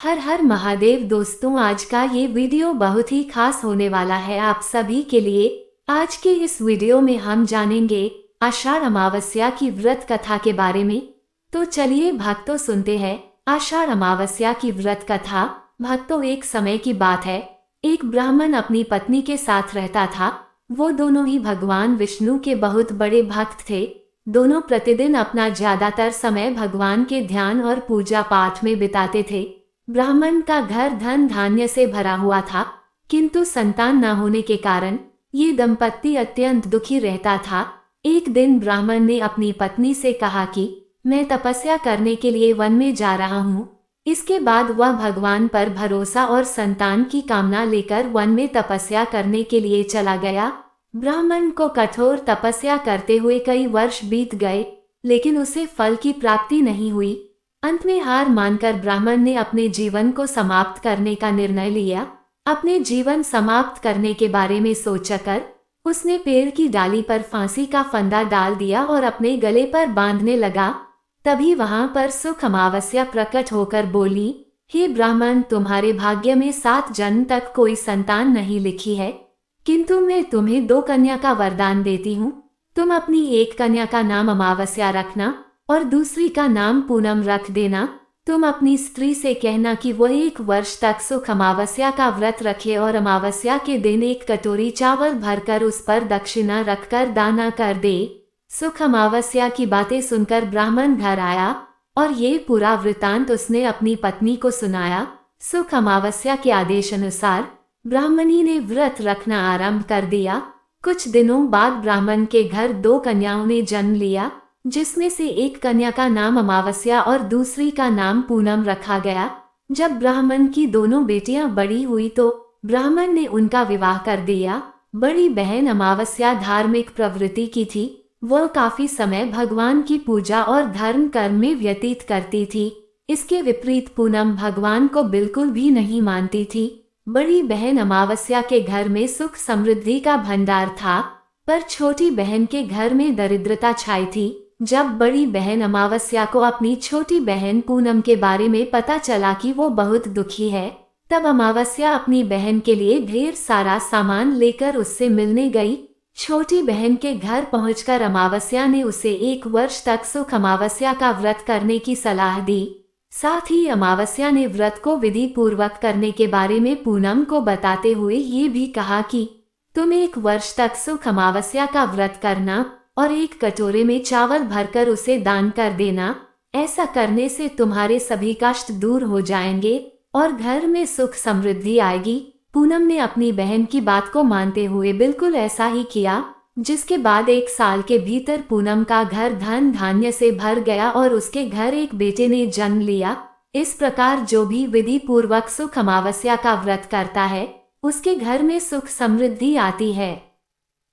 हर हर महादेव दोस्तों, आज का ये वीडियो बहुत ही खास होने वाला है आप सभी के लिए। आज के इस वीडियो में हम जानेंगे आषाढ़ अमावस्या की व्रत कथा के बारे में। तो चलिए भक्तों सुनते हैं आषाढ़ अमावस्या की व्रत कथा। भक्तों, एक समय की बात है, एक ब्राह्मण अपनी पत्नी के साथ रहता था। वो दोनों ही भगवान विष्णु के बहुत बड़े भक्त थे। दोनों प्रतिदिन अपना ज्यादातर समय भगवान के ध्यान और पूजा पाठ में बिताते थे। ब्राह्मण का घर धन धान्य से भरा हुआ था, किंतु संतान न होने के कारण ये दंपत्ति अत्यंत दुखी रहता था। एक दिन ब्राह्मण ने अपनी पत्नी से कहा कि मैं तपस्या करने के लिए वन में जा रहा हूँ। इसके बाद वह भगवान पर भरोसा और संतान की कामना लेकर वन में तपस्या करने के लिए चला गया। ब्राह्मण को कठोर तपस्या करते हुए कई वर्ष बीत गए, लेकिन उसे फल की प्राप्ति नहीं हुई। अंत में हार मानकर ब्राह्मण ने अपने जीवन को समाप्त करने का निर्णय लिया। अपने जीवन समाप्त करने के बारे में सोचकर उसने पेड़ की डाली पर फांसी का फंदा डाल दिया और अपने गले पर बांधने लगा। तभी वहां पर सुख अमावस्या प्रकट होकर बोली, हे ब्राह्मण, तुम्हारे भाग्य में 7 जन्म तक कोई संतान नहीं लिखी है, किंतु मैं तुम्हें 2 कन्या का वरदान देती हूँ। तुम अपनी एक कन्या का नाम अमावस्या रखना और दूसरी का नाम पूनम रख देना। तुम अपनी स्त्री से कहना कि वह 1 वर्ष तक सुख अमावस्या का व्रत रखे और अमावस्या के दिन 1 कटोरी चावल भरकर उस पर दक्षिणा रखकर दाना कर दे। सुख अमावस्या की बातें सुनकर ब्राह्मण घर आया और ये पूरा वृतांत उसने अपनी पत्नी को सुनाया। सुख अमावस्या के आदेश अनुसार ब्राह्मणी ने व्रत रखना आरंभ कर दिया। कुछ दिनों बाद ब्राह्मण के घर 2 कन्याओं ने जन्म लिया, जिसमें से एक कन्या का नाम अमावस्या और दूसरी का नाम पूनम रखा गया। जब ब्राह्मण की दोनों बेटियां बड़ी हुई तो ब्राह्मण ने उनका विवाह कर दिया। बड़ी बहन अमावस्या धार्मिक प्रवृत्ति की थी। वह काफी समय भगवान की पूजा और धर्म कर्म में व्यतीत करती थी। इसके विपरीत पूनम भगवान को बिल्कुल भी नहीं मानती थी। बड़ी बहन अमावस्या के घर में सुख समृद्धि का भंडार था, पर छोटी बहन के घर में दरिद्रता छाई थी। जब बड़ी बहन अमावस्या को अपनी छोटी बहन पूनम के बारे में पता चला कि वो बहुत दुखी है, तब अमावस्या अपनी बहन के लिए ढेर सारा सामान लेकर उससे मिलने गई। छोटी बहन के घर पहुंचकर अमावस्या ने उसे 1 वर्ष तक सुख अमावस्या का व्रत करने की सलाह दी। साथ ही अमावस्या ने व्रत को विधि पूर्वक करने के बारे में पूनम को बताते हुए ये भी कहा कि तुम 1 वर्ष तक सुख अमावस्या का व्रत करना और 1 कटोरे में चावल भरकर उसे दान कर देना। ऐसा करने से तुम्हारे सभी कष्ट दूर हो जाएंगे और घर में सुख समृद्धि आएगी। पूनम ने अपनी बहन की बात को मानते हुए बिल्कुल ऐसा ही किया, जिसके बाद 1 साल के भीतर पूनम का घर धन धान्य से भर गया और उसके घर एक बेटे ने जन्म लिया। इस प्रकार जो भी विधि पूर्वक सुख अमावस्या का व्रत करता है, उसके घर में सुख समृद्धि आती है।